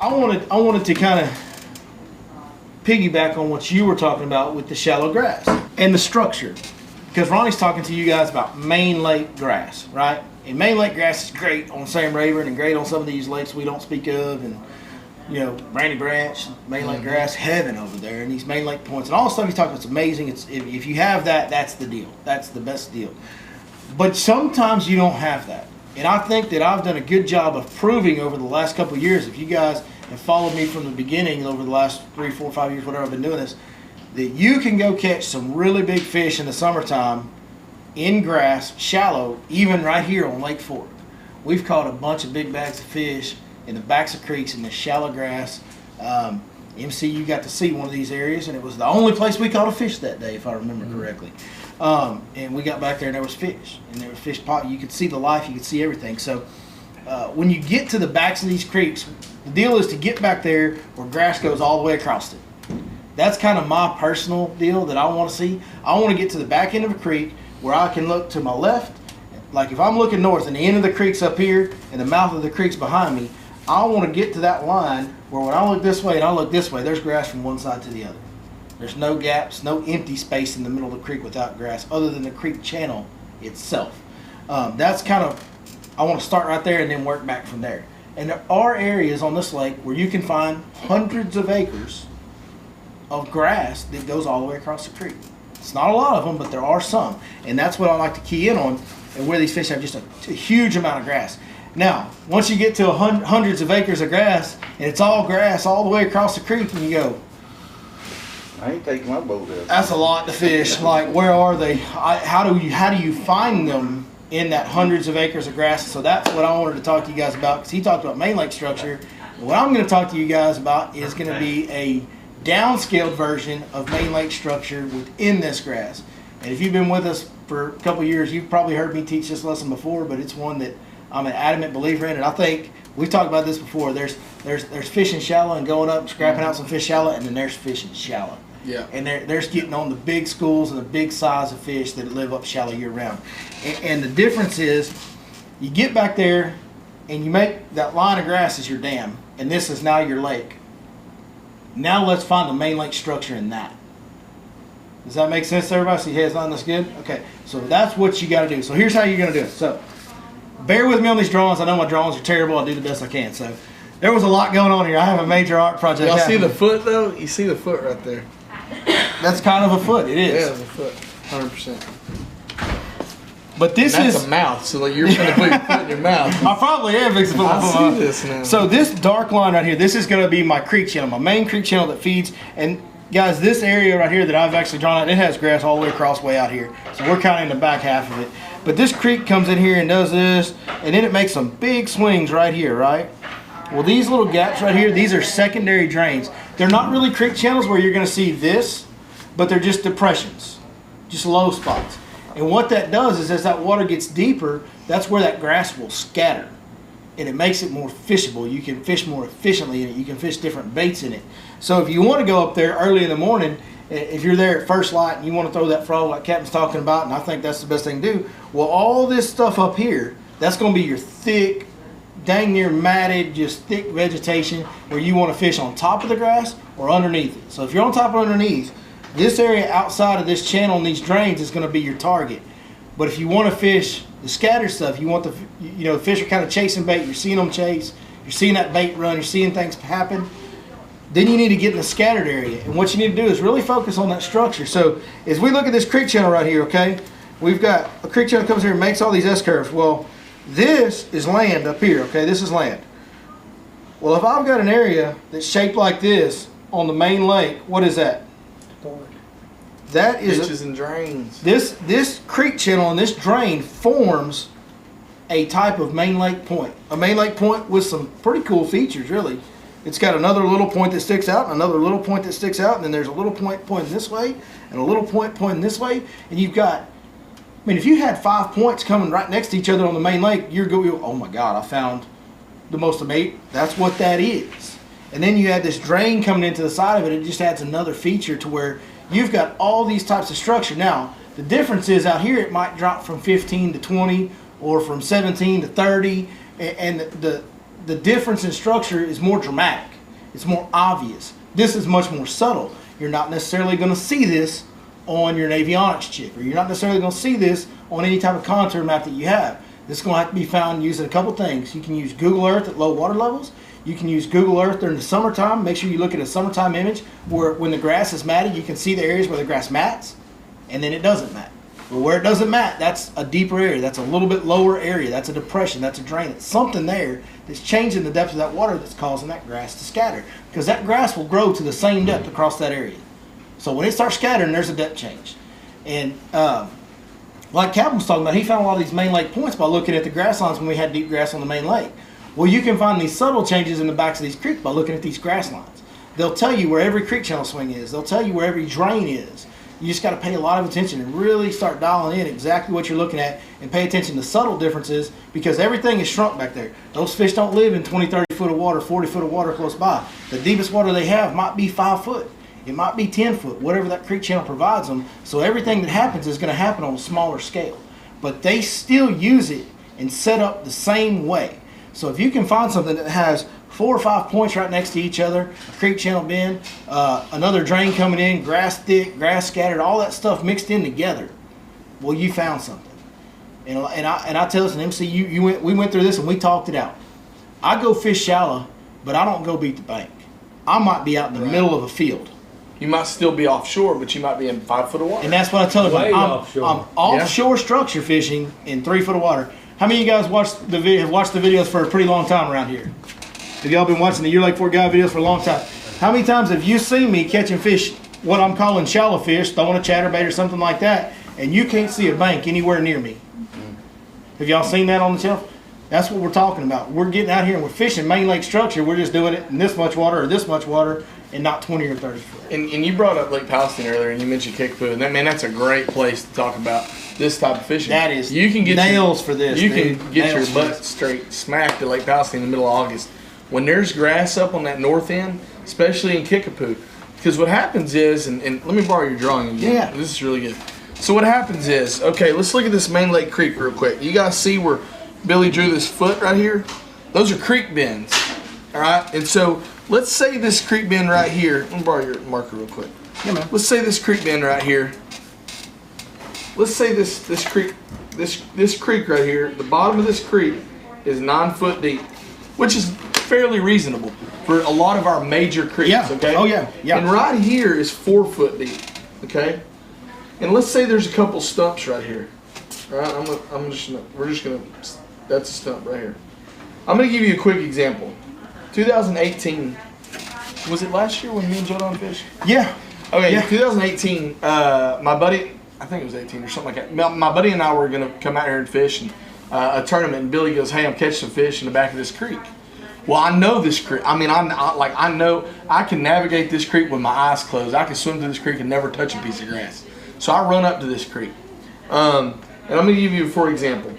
I wanted to kind of piggyback on what you were talking about with the shallow grass and the structure, because Ronnie's talking to you guys about main lake grass, right? And main lake grass is great on Sam Rayburn and great on some of these lakes we don't speak of, and you know, Brandy Branch, main lake grass, heaven over there, and these main lake points and all the stuff he's talking about. It's amazing. It's if you have that, that's the deal. That's the best deal. But sometimes you don't have that. And I think that I've done a good job of proving over the last couple of years, if you guys have followed me from the beginning over the last 3, 4, 5 years, whatever I've been doing this, that you can go catch some really big fish in the summertime in grass, shallow, even right here on Lake Fork. We've caught a bunch of big bags of fish in the backs of creeks in the shallow grass. MCU got to see one of these areas, and it was the only place we caught a fish that day, if I remember correctly. And we got back there, and there was fish, and there was fish pop. You could see the life, you could see everything. So when you get to the backs of these creeks, the deal is to get back there where grass goes all the way across it. That's kind of my personal deal that I want to see. I want to get to the back end of a creek where I can look to my left. Like if I'm looking north and the end of the creek's up here and the mouth of the creek's behind me, I want to get to that line where when I look this way and I look this way, there's grass from one side to the other. There's no gaps, no empty space in the middle of the creek without grass other than the creek channel itself. That's kind of, I want to start right there and then work back from there. And there are areas on this lake where you can find hundreds of acres of grass that goes all the way across the creek. It's not a lot of them, but there are some. And that's what I like to key in on, and where these fish have just a huge amount of grass. Now, once you get to hundreds of acres of grass, and it's all grass all the way across the creek, and you go, I ain't taking my boat out. that's a lot to fish. Like, where are they? How do you find them in that hundreds of acres of grass? So that's what I wanted to talk to you guys about, because he talked about main lake structure. What I'm going to talk to you guys about is going to be a downscaled version of main lake structure within this grass. And if you've been with us for a couple of years, you've probably heard me teach this lesson before, but it's one that I'm an adamant believer in. And I think we've talked about this before. There's fishing shallow and going up, scrapping out some fish shallow, and then there's fishing shallow. Yeah. And there's getting on the big schools and the big size of fish that live up shallow year round. And the difference is, you get back there and you make that line of grass as your dam, and this is now your lake. Now let's find the main lake structure in that. Does that make sense to everybody? See, heads on, that's good? Okay, so that's what you got to do. So here's how you're going to do it. So bear with me on these drawings. I know my drawings are terrible. I'll do the best I can. So there was a lot going on here. I have a major art project. Y'all see the foot, though? You see the foot right there? That's kind of a foot. It is. Yeah, it's a foot. 100%. But this and that's is a mouth, so like you're going to put your foot in your mouth. I probably am fixing to put my foot in my I mouth. see this now. So this dark line right here, this is going to be my creek channel, my main creek channel that feeds. And guys, this area right here that I've actually drawn out, it has grass all the way across, way out here. So we're kind of in the back half of it. But this creek comes in here and does this, and then it makes some big swings right here, right? Well, these little gaps right here, these are secondary drains. They're not really creek channels where you're going to see this, but they're just depressions, just low spots. And what that does is as that water gets deeper, that's where that grass will scatter. And it makes it more fishable. You can fish more efficiently in it. You can fish different baits in it. So if you want to go up there early in the morning, if you're there at first light and you want to throw that frog like Captain's talking about, and I think that's the best thing to do, well, all this stuff up here, that's going to be your thick, dang near matted, just thick vegetation where you want to fish on top of the grass or underneath it. So if you're on top or underneath, this area outside of this channel and these drains is going to be your target. But if you want to fish the scatter stuff, you want the, you know, fish are kind of chasing bait, you're seeing them chase, you're seeing that bait run, you're seeing things happen, then you need to get in the scattered area. And what you need to do is really focus on that structure. So as we look at this creek channel right here, okay, we've got a creek channel that comes here and makes all these S-curves. Well, this is land up here, okay, this is land. Well, if I've got an area that's shaped like this on the main lake, what is that? That is ditches and drains. This creek channel and this drain forms a type of main lake point. A main lake point with some pretty cool features, really. It's got another little point that sticks out, and another little point that sticks out, and then there's a little point pointing this way, and a little point pointing this way, and you've got, I mean, if you had 5 points coming right next to each other on the main lake, you're going, oh my God, I found the most amazing. That's what that is. And then you add this drain coming into the side of it, it just adds another feature to where you've got all these types of structure. Now, the difference is out here it might drop from 15 to 20 or from 17 to 30, and the difference in structure is more dramatic. It's more obvious. This is much more subtle. You're not necessarily going to see this on your Navionics chip, or you're not necessarily going to see this on any type of contour map that you have. This is going to have to be found using a couple things. You can use Google Earth at low water levels. You can use Google Earth during the summertime. Make sure you look at a summertime image where when the grass is matted, you can see the areas where the grass mats, and then it doesn't mat. Well, where it doesn't mat, that's a deeper area. That's a little bit lower area. That's a depression. That's a drain. It's something there that's changing the depth of that water that's causing that grass to scatter. Because that grass will grow to the same depth across that area. So when it starts scattering, there's a depth change. And like Calvin was talking about, he found a lot of these main lake points by looking at the grass lines when we had deep grass on the main lake. Well, you can find these subtle changes in the backs of these creeks by looking at these grass lines. They'll tell you where every creek channel swing is. They'll tell you where every drain is. You just got to pay a lot of attention and really start dialing in exactly what you're looking at and pay attention to subtle differences, because everything is shrunk back there. Those fish don't live in 20, 30 foot of water, 40 foot of water close by. The deepest water they have might be 5 foot. It might be 10 foot, whatever that creek channel provides them. So everything that happens is going to happen on a smaller scale. But they still use it and set up the same way. So if you can find something that has 4 or 5 points right next to each other, a creek channel bend, another drain coming in, grass thick, grass scattered, all that stuff mixed in together, well, you found something. And I tell us in MC, we went through this and we talked it out. I go fish shallow, but I don't go beat the bank. I might be out in the middle of a field. You might still be offshore, but you might be in 5 foot of water. And that's what I tell them. I'm offshore Yeah. structure fishing in 3 foot of water. How many of you guys have watched the videos for a pretty long time around here? Have y'all been watching the Year Lake 4 Guy videos for a long time? How many times have you seen me catching fish, what I'm calling shallow fish, throwing a chatterbait or something like that, and you can't see a bank anywhere near me? Have y'all seen that on the shelf? That's what we're talking about. We're getting out here and we're fishing main lake structure. We're just doing it in this much water or this much water and not 20 or 30 foot. And you brought up Lake Palestine earlier, and you mentioned Kickapoo, and that's a great place to talk about this type of fishing. That is you can get nails for this. You dude. can get Nails your for butt this. straight smacked at Lake Palestine in the middle of August. When there's grass up on that north end, especially in Kickapoo, because what happens is, and let me borrow your drawing again. Yeah. This is really good. So what happens is, okay, let's look at this main lake creek real quick. You guys see where Billy drew this foot right here? Those are creek bends, all right? And so let's say this creek bend right here. Let me borrow your marker real quick. Yeah, man. Let's say this creek bend right here. Let's say this creek right here. The bottom of this creek is 9 foot deep, which is fairly reasonable for a lot of our major creeks. Yeah. Okay. Oh yeah. Yeah. And right here is 4 foot deep. Okay. And let's say there's a couple stumps right here. All right. We're just gonna. That's a stump right here. I'm gonna give you a quick example. 2018. Was it last year when me and Joe Don fished? Yeah. Okay, Yeah. 2018, my buddy, I think it was 18 or something like that. My buddy and I were going to come out here and fish and, a tournament, and Billy goes, "Hey, I'm catching some fish in the back of this creek." Well, I know this creek. I mean, I know I can navigate this creek with my eyes closed. I can swim through this creek and never touch a piece of grass. So I run up to this creek, and I'm going to give you, for example,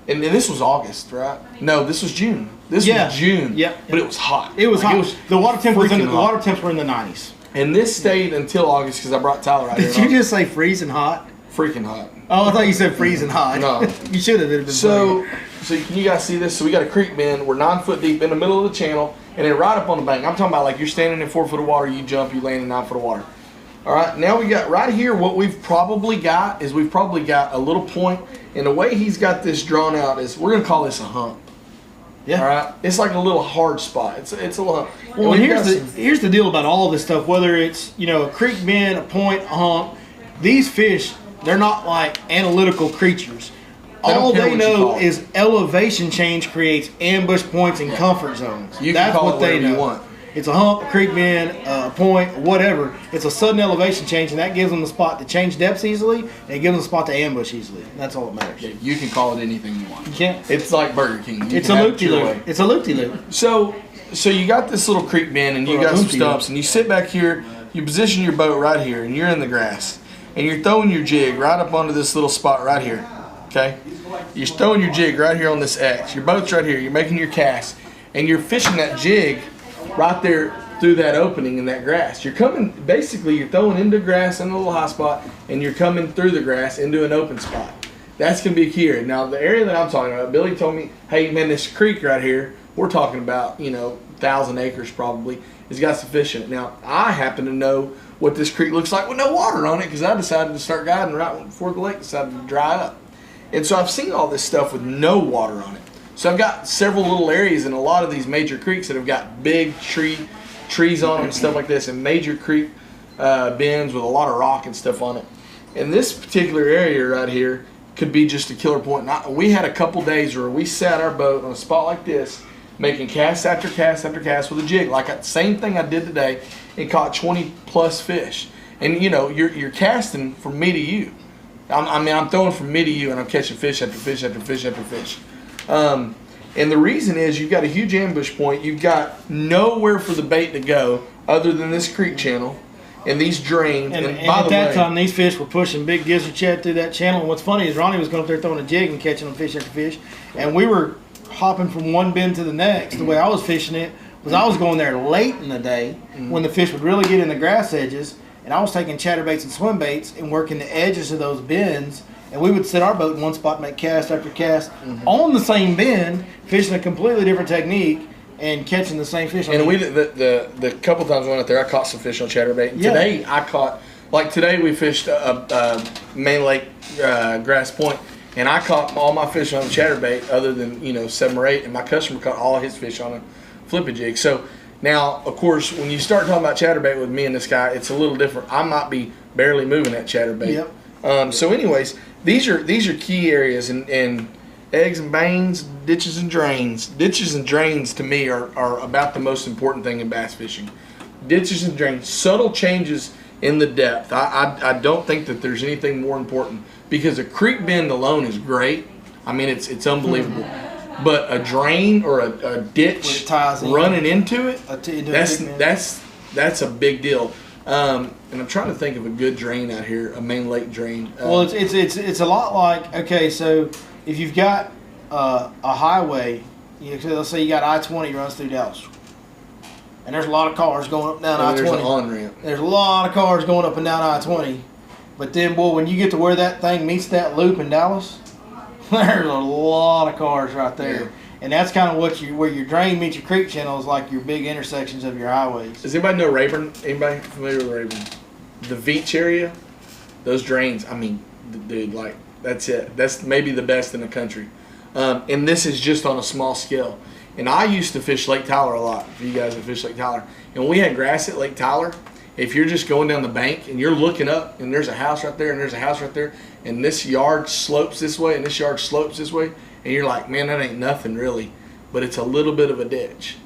and this was August, right? No, this was June. This was June. Yeah. But it was hot. It was hot. The water temps freaking hot. the water temps were in the 90s. And this stayed until August because I brought Tyler out here. Did you just say freezing hot? Freaking hot. Oh, I thought you said freezing hot. No. You should have. Been So can you guys see this? So we got a creek bend. We're 9 foot deep in the middle of the channel, and then right up on the bank. I'm talking about like you're standing in 4 foot of water, you jump, you land in 9 foot of water. All right, now we got right here. What we've probably got is a little point, and the way he's got this drawn out is we're gonna call this a hump. Yeah. All right, it's like a little hard spot. It's a little hump. Well, and here's the deal about all this stuff. Whether it's a creek bend, a point, a hump, these fish, they're not like analytical creatures. All they know is elevation change creates ambush points and comfort zones. That's what they know. Want. It's a hump, a creek bend, a point, whatever. It's a sudden elevation change, and that gives them the spot to change depths easily, and it gives them the spot to ambush easily. That's all that matters. Yeah, you can call it anything you want. You can't. It's like Burger King. It's a loop-de-loop. It's a loop-de-loop. So you got this little creek bend, and you got some stumps, and you sit back here, you position your boat right here, and you're in the grass, and you're throwing your jig right up onto this little spot right here. Okay, you're throwing your jig right here on this X. Your boat's right here. You're making your cast, and you're fishing that jig right there through that opening in that grass. You're throwing into grass in a little high spot, and you're coming through the grass into an open spot. That's going to be key here. Now, the area that I'm talking about, Billy told me, hey, man, this creek right here, we're talking about, 1,000 acres probably, has got some fish in it. Now, I happen to know what this creek looks like with no water on it because I decided to start guiding right before the lake decided to dry up. And so I've seen all this stuff with no water on it. So I've got several little areas in a lot of these major creeks that have got big trees on them and stuff like this, and major creek bends with a lot of rock and stuff on it. And this particular area right here could be just a killer point. We had a couple days where we sat our boat on a spot like this, making cast after cast after cast with a jig, like the same thing I did today, and caught 20 plus fish. And you're casting from me to you. I'm throwing from me to you, and I'm catching fish after fish after fish after fish. And the reason is you've got a huge ambush point. You've got nowhere for the bait to go other than this creek channel and these drains. And at that time, these fish were pushing big gizzard shad through that channel. And what's funny is Ronnie was going up there throwing a jig and catching them fish after fish, and we were hopping from one bend to the next. The way I was fishing it was I was going there late in the day when the fish would really get in the grass edges, and I was taking chatterbaits and swim baits and working the edges of those bends, and we would set our boat in one spot and make cast after cast on the same bend, fishing a completely different technique and catching the same fish. And the couple times I went out there, I caught some fish on chatterbait. And today I caught, today we fished a main lake Grass Point, and I caught all my fish on chatterbait other than 7 or 8, and my customer caught all his fish on a flipping jig. So now, of course, when you start talking about chatterbait with me and this guy, it's a little different. I might be barely moving that chatterbait. Yep. So anyways, these are key areas, and eggs and bangs, ditches and drains. Ditches and drains to me are about the most important thing in bass fishing. Ditches and drains, subtle changes in the depth. I don't think that there's anything more important, because a creek bend alone is great. I mean, it's unbelievable. But a drain or a ditch running into it, that's a big deal. And I'm trying to think of a good drain out here, a main lake drain. Well, it's a lot like, okay, so if you've got a highway, let's say you got I-20 runs through Dallas, and there's a lot of cars going up and down I-20. There's an on-ramp. There's a lot of cars going up and down I-20, but then, boy, when you get to where that thing meets that loop in Dallas, there's a lot of cars right there. Yeah. And that's kind of where your drain meets your creek channel is like your big intersections of your highways. Does anybody know Rayburn? Anybody familiar with Rayburn? The Veach area, those drains, I mean, dude, that's it. That's maybe the best in the country. And this is just on a small scale. And I used to fish Lake Tyler a lot, for you guys that fish Lake Tyler. And when we had grass at Lake Tyler, if you're just going down the bank and you're looking up and there's a house right there and there's a house right there, and this yard slopes this way and this yard slopes this way, and you're like, man, that ain't nothing really, but it's a little bit of a ditch.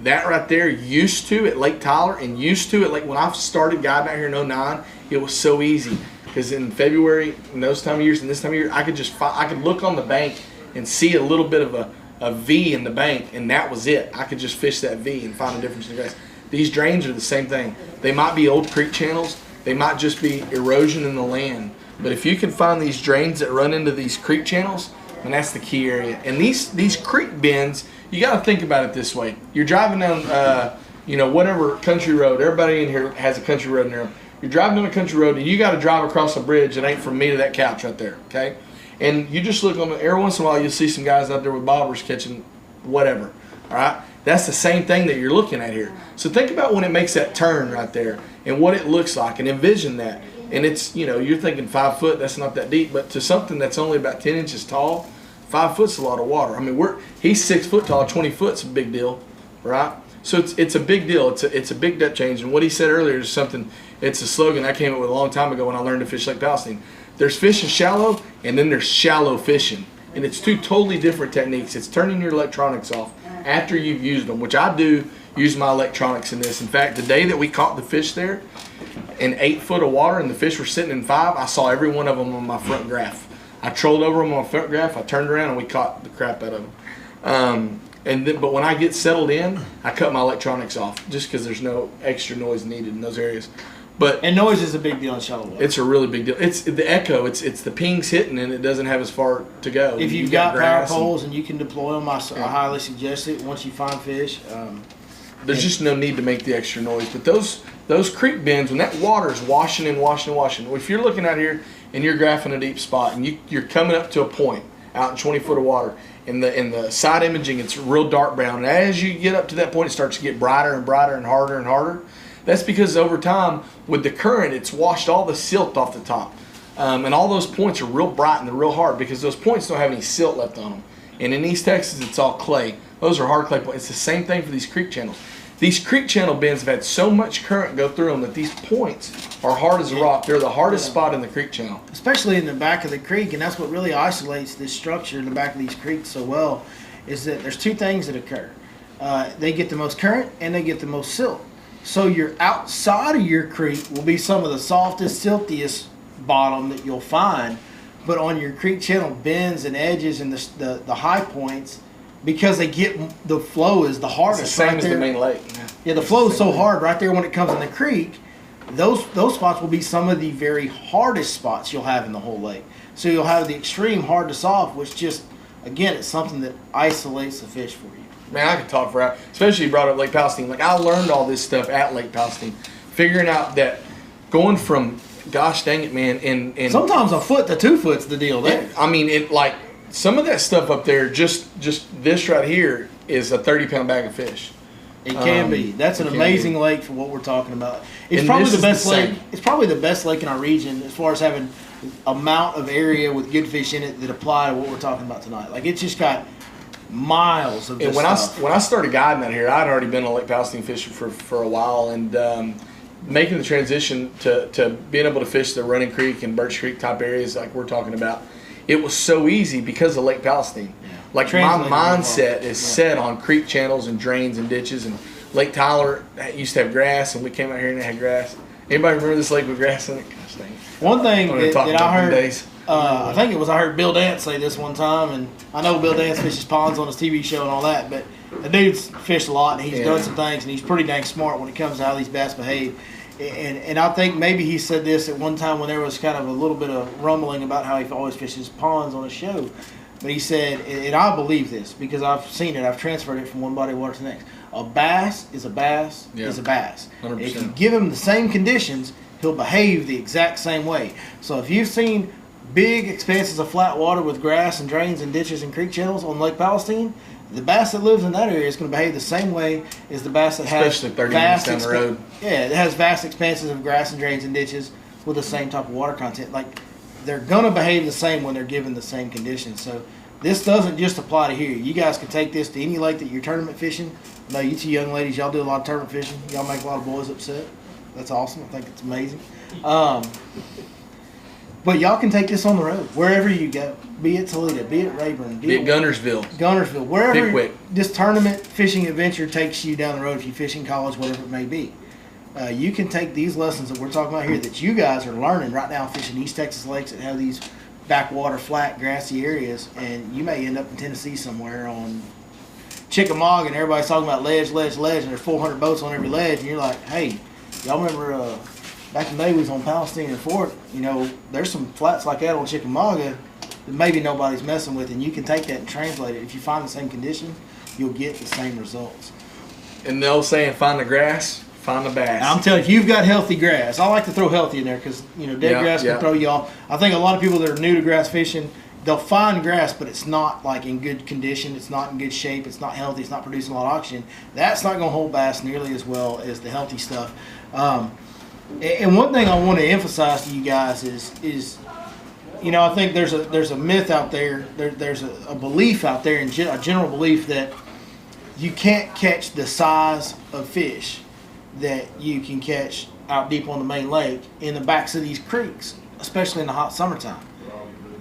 That right there, used to at Lake Tyler and used to at when I started guiding out here in 09, it was so easy, because in February, in those time of years and this time of year, I could look on the bank and see a little bit of a V in the bank, and that was it. I could just fish that V and find a difference in the grass. These drains are the same thing. They might be old creek channels. They might just be erosion in the land. But if you can find these drains that run into these creek channels, and that's the key area. And these creek bends, you got to think about it this way. You're driving down, whatever country road. Everybody in here has a country road in there. You're driving down a country road, and you got to drive across a bridge that ain't from me to that couch right there, okay? And you just look on every once in a while, you'll see some guys out there with bobbers catching whatever, all right? That's the same thing that you're looking at here. So think about when it makes that turn right there and what it looks like, and envision that. And it's, you're thinking 5 foot, that's not that deep, but to something that's only about 10 inches tall, 5 foot's a lot of water. I mean, he's 6 foot tall, 20 foot's a big deal, right? So it's a big deal. It's a big depth change. And what he said earlier is something, it's a slogan I came up with a long time ago when I learned to fish Lake Palestine. There's fishing shallow, and then there's shallow fishing. And it's two totally different techniques. It's turning your electronics off after you've used them, which I do use my electronics in this. In fact, the day that we caught the fish there in 8 foot of water and the fish were sitting in 5, I saw every one of them on my front graph. I trolled over them on my front graph, I turned around, and we caught the crap out of them. But when I get settled in, I cut my electronics off just because there's no extra noise needed in those areas. And noise is a big deal in shallow water. It's a really big deal. It's the echo. It's the pings hitting, and it doesn't have as far to go. If you've got power poles and you can deploy them, I highly suggest it once you find fish. There's just no need to make the extra noise. But those creek bends, when that water is washing and washing and washing, if you're looking out here and you're graphing a deep spot and you're coming up to a point out in 20 foot of water, In the side imaging, it's real dark brown. And as you get up to that point, it starts to get brighter and brighter and harder and harder. That's because over time, with the current, it's washed all the silt off the top. And all those points are real bright and they're real hard because those points don't have any silt left on them. And in East Texas, it's all clay. Those are hard clay points. It's the same thing for these creek channels. These creek channel bends have had so much current go through them that these points are hard as a rock. They're the hardest spot in the creek channel. Especially in the back of the creek, and that's what really isolates this structure in the back of these creeks so well, is that there's two things that occur. They get the most current and they get the most silt. So your outside of your creek will be some of the softest, siltiest bottom that you'll find, but on your creek channel bends and edges and the high points, because they get the flow is the hardest. It's the same right as there. the main lake. Yeah, the flow is so hard right there when it comes in the creek. Those spots will be some of the very hardest spots you'll have in the whole lake. So you'll have the extreme hard to soft, which just, again, it's something that isolates the fish for you. Man, I could talk for hours. Especially you brought up Lake Palestine. Like, I learned all this stuff at Lake Palestine, figuring out that going from, gosh dang it, man, and sometimes a foot to 2 foot's the deal there. I mean, it like some of that stuff up there, just this right here is a 30-pound bag of fish. It can be. That's an amazing lake for what we're talking about. It's And probably this the is best the lake. same. It's probably the best lake in our region as far as having amount of area with good fish in it that apply to what we're talking about tonight. Like, it's just got miles of this And stuff. when I started guiding out here, I'd already been on Lake Palestine fishing for a while, and making the transition to being able to fish the Running Creek and Birch Creek type areas like we're talking about, it was so easy because of Lake Palestine. Yeah. Like, my Translated mindset well. is set on creek channels and drains and ditches. And Lake Tyler used to have grass, and we came out here and it had grass. Anybody remember this lake with grass in it? Gosh dang. One thing I'm gonna talk that about I them heard, days. I think it was I heard Bill Dance say this one time, and I know Bill Dance fishes ponds on his TV show and all that, but the dude's fished a lot and he's done some things, and he's pretty dang smart when it comes to how these bass behave. And I think maybe he said this at one time when there was kind of a little bit of rumbling about how he always fishes ponds on his show. But he said, and I believe this because I've seen it, I've transferred it from one body of water to the next. A bass is a bass is a bass. 100%. If you give him the same conditions, he'll behave the exact same way. So if you've seen big expanses of flat water with grass and drains and ditches and creek channels on Lake Palestine, the bass that lives in that area is going to behave the same way as the bass that has Especially 30 minutes down the road. Yeah, it has vast expanses of grass and drains and ditches with the same type of water content. Like, they're going to behave the same when they're given the same conditions. So this doesn't just apply to here. You guys can take this to any lake that you're tournament fishing. I know you two young ladies, y'all do a lot of tournament fishing. Y'all make a lot of boys upset. That's awesome. I think it's amazing. But y'all can take this on the road, wherever you go. Be it Toledo, be it Rayburn, Be it Gunnersville, wherever Pickwick. this tournament fishing adventure takes you down the road, if you fish in college, whatever it may be. You can take these lessons that we're talking about here that you guys are learning right now fishing East Texas lakes that have these backwater, flat, grassy areas, and you may end up in Tennessee somewhere on Chickamauga, and everybody's talking about ledge, and there's 400 boats on every ledge, and you're like, hey, y'all remember back in the day we was on Palestine and Fort, there's some flats like that on Chickamauga that maybe nobody's messing with, and you can take that and translate it. If you find the same conditions, you'll get the same results. And the old saying, find the grass, find the bass. And I'm telling you, if you've got healthy grass, I like to throw healthy in there because, dead grass can throw you off. I think a lot of people that are new to grass fishing, they'll find grass, but it's not like in good condition. It's not in good shape. It's not healthy. It's not producing a lot of oxygen. That's not going to hold bass nearly as well as the healthy stuff. And one thing I want to emphasize to you guys is I think there's a myth out there. There's a belief out there, a general belief that you can't catch the size of fish that you can catch out deep on the main lake in the backs of these creeks, especially in the hot summertime.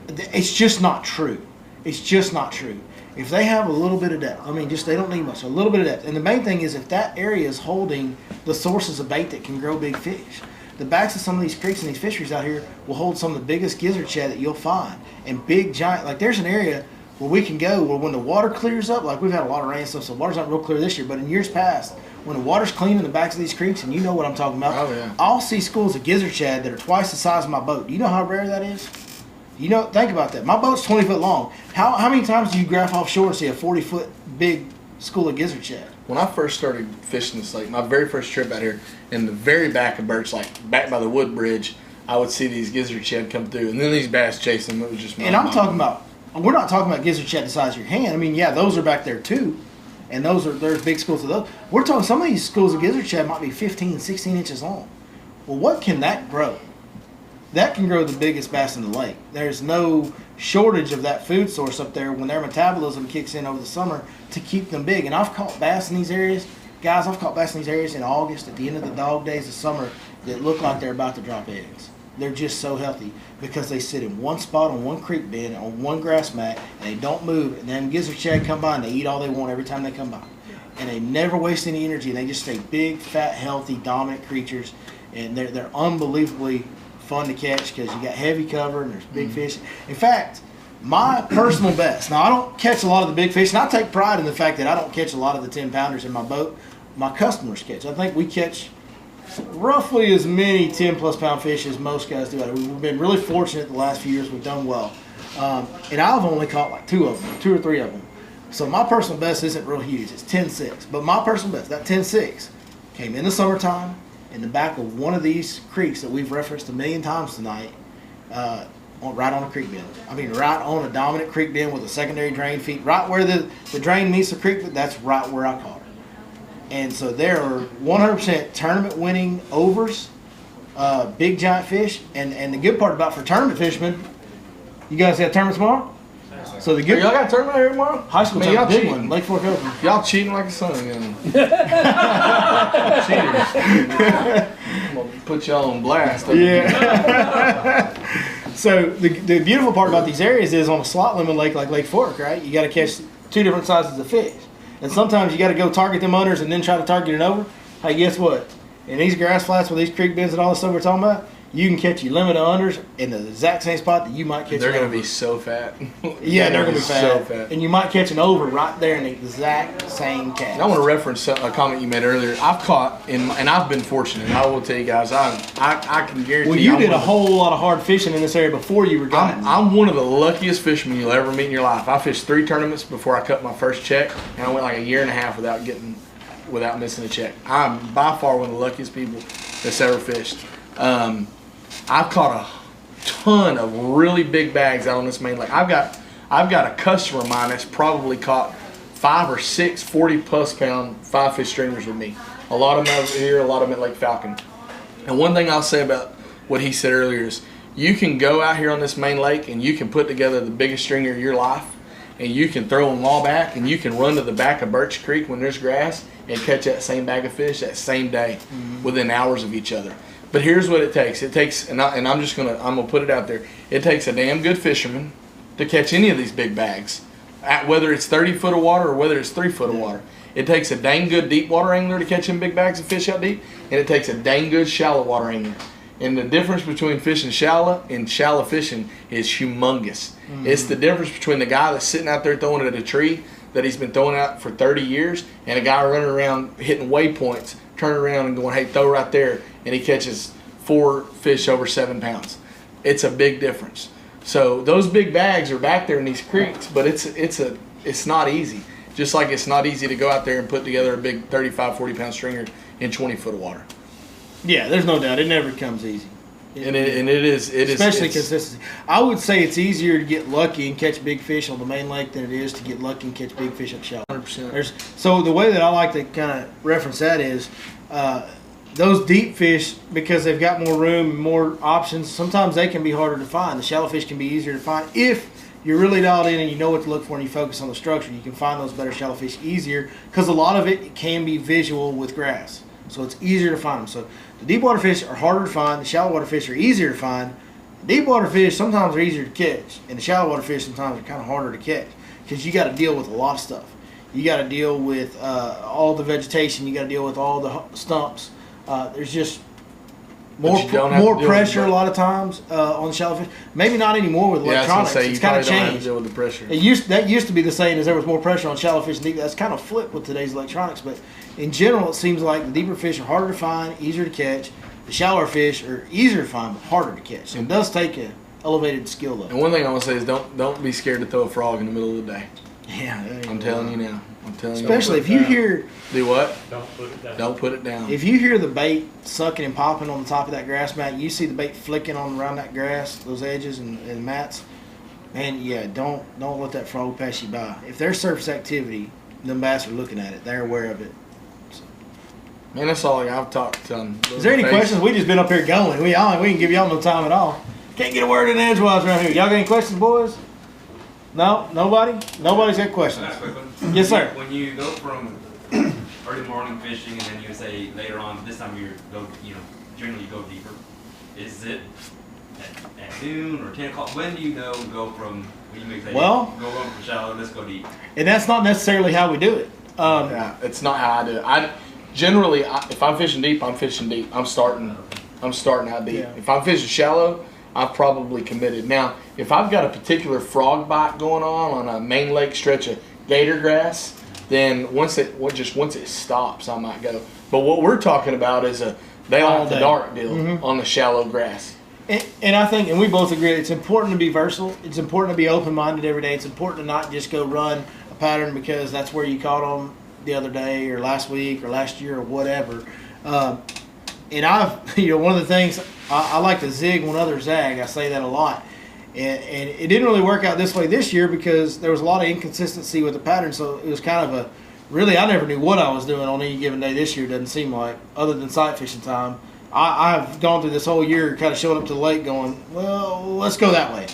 It's just not true. It's just not true. If they have a little bit of depth, they don't need much, a little bit of depth. And the main thing is if that area is holding the sources of bait that can grow big fish. The backs of some of these creeks and these fisheries out here will hold some of the biggest gizzard shad that you'll find. And big, giant, like there's an area where we can go where when the water clears up, like we've had a lot of rain and stuff, so the water's not real clear this year, but in years past, when the water's clean in the backs of these creeks, and you know what I'm talking about, I'll see schools of gizzard shad that are twice the size of my boat. Do you know how rare that is? Think about that. My boat's 20 foot long. How many times do you graph offshore and see a 40-foot big school of gizzard shad? When I first started fishing this lake, my very first trip out here, in the very back of Birch, like back by the wood bridge, I would see these gizzard shad come through, and then these bass chase them. It was just And I'm talking about we're not talking about gizzard shad the size of your hand. I mean, yeah, those are back there too. And there's big schools of those. We're talking some of these schools of gizzard shad might be 15, 16 inches long. Well, what can that grow? That can grow the biggest bass in the lake. There's no shortage of that food source up there when their metabolism kicks in over the summer to keep them big. And I've caught bass in these areas. Guys, I've caught bass in these areas in August at the end of the dog days of summer that look like they're about to drop eggs. They're just so healthy because they sit in one spot on one creek bed on one grass mat and they don't move. And then gizzard shad come by and they eat all they want every time they come by. And they never waste any energy. And they just stay big, fat, healthy, dominant creatures. And they're unbelievably fun to catch because you got heavy cover and there's big fish. In fact, my personal best, now I don't catch a lot of the big fish, and I take pride in the fact that I don't catch a lot of the 10-pounders in my boat. My customers catch. I think we catch roughly as many 10-plus pound fish as most guys do. We've been really fortunate the last few years. We've done well. And I've only caught like 2 or 3 of them. So my personal best isn't real huge. It's 10.6. But my personal best, that 10.6, came in the summertime in the back of one of these creeks that we've referenced a million times tonight, right on a creek bend. I mean, right on a dominant creek bend with a secondary drain feed, right where the drain meets the creek, but that's right where I caught her. And so there are 100% tournament winning overs, big giant fish. And the good part about for tournament fishermen, you guys have tournament tomorrow? So the good y'all got a tournament here tomorrow? high school Man, y'all big cheating. one, Lake Fork Open. Y'all cheating like a son again. Cheaters. I'm gonna put y'all on blast. Yeah. So the beautiful part about these areas is on a slot limit lake like Lake Fork, right? You got to catch 2 different sizes of fish. And sometimes you got to go target them unders and then try to target it over. Hey, guess what? In these grass flats with these creek beds and all the stuff we're talking about, you can catch your limit of unders in the exact same spot that you might catch. They're going to be so fat. Yeah, they're going to be so fat. And you might catch an over right there in the exact same cast. And I want to reference a comment you made earlier. I've caught, and I've been fortunate, and I will tell you guys, I can guarantee. Well, you did a whole lot of hard fishing in this area before you were gone. I'm one of the luckiest fishermen you'll ever meet in your life. I fished 3 tournaments before I cut my first check, and I went like a year and a half without missing a check. I'm by far one of the luckiest people that's ever fished. I've caught a ton of really big bags out on this main lake. I've got a customer of mine that's probably caught 5 or 6 40-plus pound 5-fish streamers with me. A lot of them over here, a lot of them at Lake Falcon. And one thing I'll say about what he said earlier is you can go out here on this main lake and you can put together the biggest stringer of your life and you can throw them all back and you can run to the back of Birch Creek when there's grass and catch that same bag of fish that same day within hours of each other. But here's what it takes. It takes, and I'm gonna put it out there. It takes a damn good fisherman to catch any of these big bags, whether it's 30 foot of water or whether it's 3 foot of water. It takes a dang good deep water angler to catch them big bags of fish out deep, and it takes a dang good shallow water angler. And the difference between fishing shallow and shallow fishing is humongous. It's the difference between the guy that's sitting out there throwing it at a tree that he's been throwing out for 30 years and a guy running around hitting waypoints, turning around and going, hey, throw right there, and he catches 4 fish over 7 pounds. It's a big difference. So those big bags are back there in these creeks, but it's not easy. Just like it's not easy to go out there and put together a big 35, 40-pound stringer in 20 foot of water. Yeah, there's no doubt. It never comes easy. And it is especially consistency. I would say it's easier to get lucky and catch big fish on the main lake than it is to get lucky and catch big fish up shallow. 100%. So the way that I like to kind of reference that is those deep fish, because they've got more room and more options, sometimes they can be harder to find. The shallow fish can be easier to find. If you're really dialed in and you know what to look for and you focus on the structure, you can find those better shallow fish easier because a lot of it can be visual with grass. So it's easier to find them. So the deep water fish are harder to find. The shallow water fish are easier to find. The deep water fish sometimes are easier to catch, and the shallow water fish sometimes are kind of harder to catch because you got to deal with a lot of stuff. You got to deal with all the vegetation. You got to deal with all the stumps. There's just more pressure a lot of times on the shallow fish. Maybe not anymore with electronics. Say, it's kind of changed. Deal with the pressure. That used to be the saying, is there was more pressure on shallow fish and deep. That's kind of flipped with today's electronics. But in general, it seems like the deeper fish are harder to find, easier to catch. The shallower fish are easier to find, but harder to catch. So it does take an elevated skill level. And one thing I want to say is don't be scared to throw a frog in the middle of the day. Yeah, I'm telling you now. Especially if you hear. Do what? Don't put it down. Don't put it down. If you hear the bait sucking and popping on the top of that grass mat, you see the bait flicking on around that grass, those edges and mats. And yeah, don't let that frog pass you by. If there's surface activity, them bass are looking at it. They're aware of it. Man, that's all I've talked to them. Is there any questions? We just been up here going. We can give y'all no time at all. Can't get a word in edgewise around here. Y'all got any questions, boys? No? Nobody? Nobody's got questions. Last quick one. Yes, sir. When you go from early morning fishing and then you say later on, this time generally you go deeper. Is it at noon or 10 o'clock? When do you know go from, when you make say, Well, go over for shallow, let's go deep? And that's not necessarily how we do it. Yeah, it's not how I do it. Generally, if I'm fishing deep, I'm fishing deep. I'm starting out deep. Yeah. If I'm fishing shallow, I've probably committed. Now, if I've got a particular frog bite going on a main lake stretch of gator grass, then once it stops, I might go. But what we're talking about is a daylight to dark deal on the shallow grass. And I think, and we both agree, it's important to be versatile. It's important to be open-minded every day. It's important to not just go run a pattern because that's where you caught them the other day or last week or last year or whatever. And one of the things, I like to zig when others zag. I say that a lot. And it didn't really work out this way this year because there was a lot of inconsistency with the pattern. So it was kind of really, I never knew what I was doing on any given day this year, doesn't seem like, other than sight fishing time. I've gone through this whole year kind of showing up to the lake going, well, let's go that way,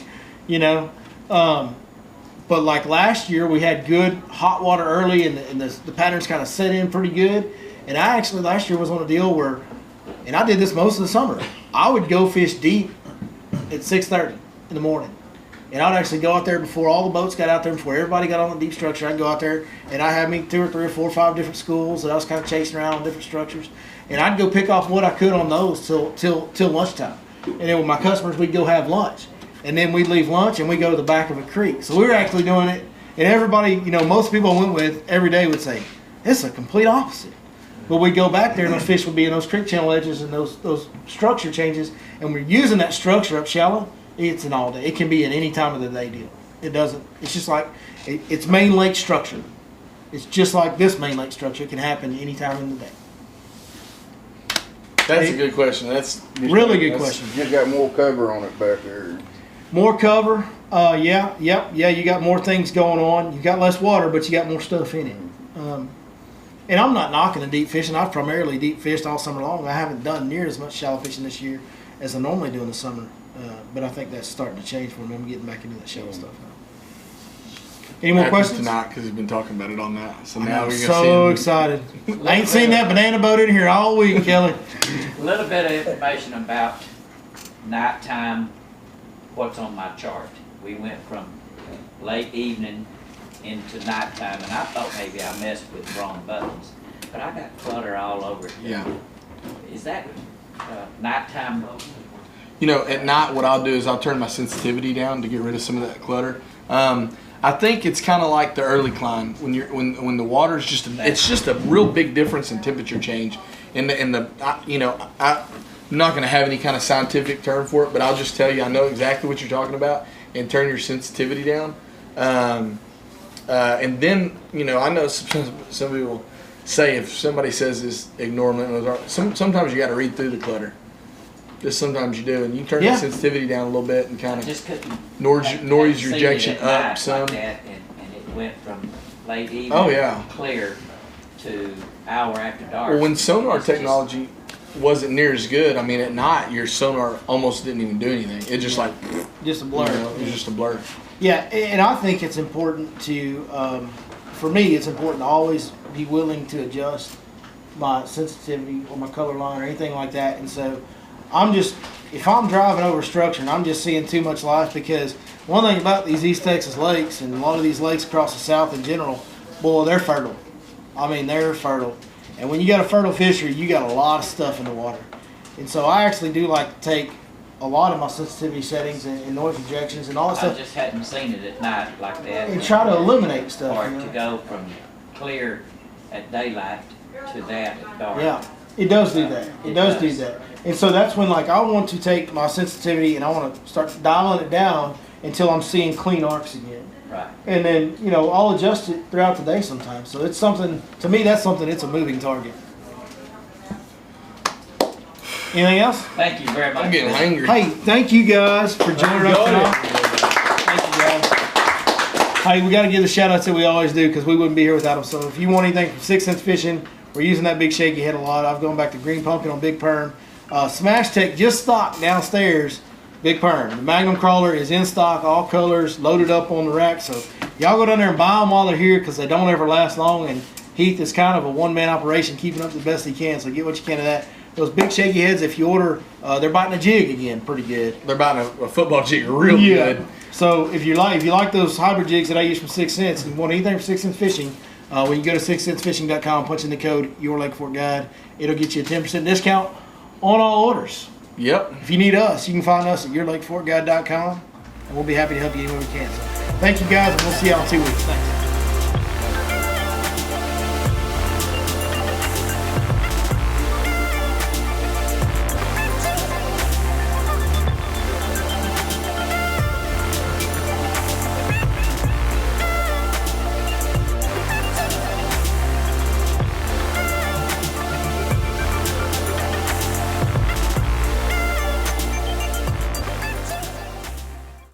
But like last year, we had good hot water early, and the patterns kind of set in pretty good. And I actually last year was on a deal where, and I did this most of the summer, I would go fish deep at 6:30 in the morning. And I'd actually go out there before all the boats got out there, before everybody got on the deep structure. I'd go out there, and I had me 2 or 3 or 4 or 5 different schools that I was kind of chasing around on different structures. And I'd go pick off what I could on those till lunchtime. And then with my customers, we'd go have lunch. And then we'd leave lunch and we'd go to the back of a creek. So we were actually doing it. And everybody, most people I went with every day would say, it's a complete opposite. But we'd go back there and those fish would be in those creek channel edges and those structure changes. And we're using that structure up shallow. It's an all day. It can be at any time of the day deal. It doesn't, it's just like, it's main lake structure. It's just like this main lake structure. It can happen any time in the day. That's a good question. That's really good question. You got more cover on it back there. More cover, yeah. You got more things going on. You got less water, but you got more stuff in it. And I'm not knocking the deep fishing. I've primarily deep fished all summer long. I haven't done near as much shallow fishing this year as I normally do in the summer. But I think that's starting to change for me. I'm getting back into that shallow stuff now. Any more questions? Tonight, because we've been talking about it all night. So now I'm we're so excited. I ain't seen that banana boat in here all week, Kelly. A little bit of information about nighttime, what's on my chart. We went from late evening into nighttime, and I thought maybe I messed with the wrong buttons, but I got clutter all over it. Yeah. Is that nighttime? At night, what I'll do is I'll turn my sensitivity down to get rid of some of that clutter. I think it's kind of like the early climb when the water's it's just a real big difference in temperature change. I'm not going to have any kind of scientific term for it, but I'll just tell you I know exactly what you're talking about, and turn your sensitivity down. And then I know some people say if somebody says this, ignore them. Sometimes you got to read through the clutter. Just sometimes you do, and you turn the sensitivity down a little bit and kind of noise rejection up some. Like that, and it went from late evening clear to hour after dark. Well, when sonar technology wasn't near as good, I mean, at night your sonar almost didn't even do anything. It just just a blur. It was just a blur. Yeah, and I think it's important to, for me, it's important to always be willing to adjust my sensitivity or my color line or anything like that. And so if I'm driving over structure and I'm just seeing too much life, because one thing about these East Texas lakes and a lot of these lakes across the South in general, boy, they're fertile. I mean, they're fertile. And when you got a fertile fishery, you got a lot of stuff in the water. And so I actually do like to take a lot of my sensitivity settings and noise rejections and all that I stuff. just hadn't seen it at night like that. And try to eliminate stuff. Or to go from clear at daylight to that at dark. Yeah, it does do that. It does do that. And so that's when I want to take my sensitivity and I want to start dialing it down until I'm seeing clean arcs again. Right. And then, I'll adjust it throughout the day sometimes. So it's something, to me, it's a moving target. Anything else? Thank you very much. I'm getting angry. Hey, thank you guys for joining us tonight. Thank you guys. Hey, we got to give the shout outs that we always do because we wouldn't be here without them. So if you want anything from 6 Cents Fishing, we're using that big shaky head a lot. I've gone back to Green Pumpkin on Big Perm. Smash Tech just stocked downstairs, Big Perm. The Magnum Crawler is in stock, all colors, loaded up on the rack. So y'all go down there and buy them while they're here because they don't ever last long. And Heath is kind of a one-man operation, keeping up the best he can. So get what you can of that. Those big shaky heads, if you order, they're biting a jig again, pretty good. They're biting a football jig real good. So if you like those hybrid jigs that I use from 6 Cents, and you want anything from 6 Cents Fishing, when you go to 6centsfishing.com, punch in the code Your Lake Fork Guide, it'll get you a 10% discount on all orders. Yep. If you need us, you can find us at yourlakeforkguide.com, and we'll be happy to help you any way we can. So thank you guys, and we'll see y'all in 2 weeks. Thanks.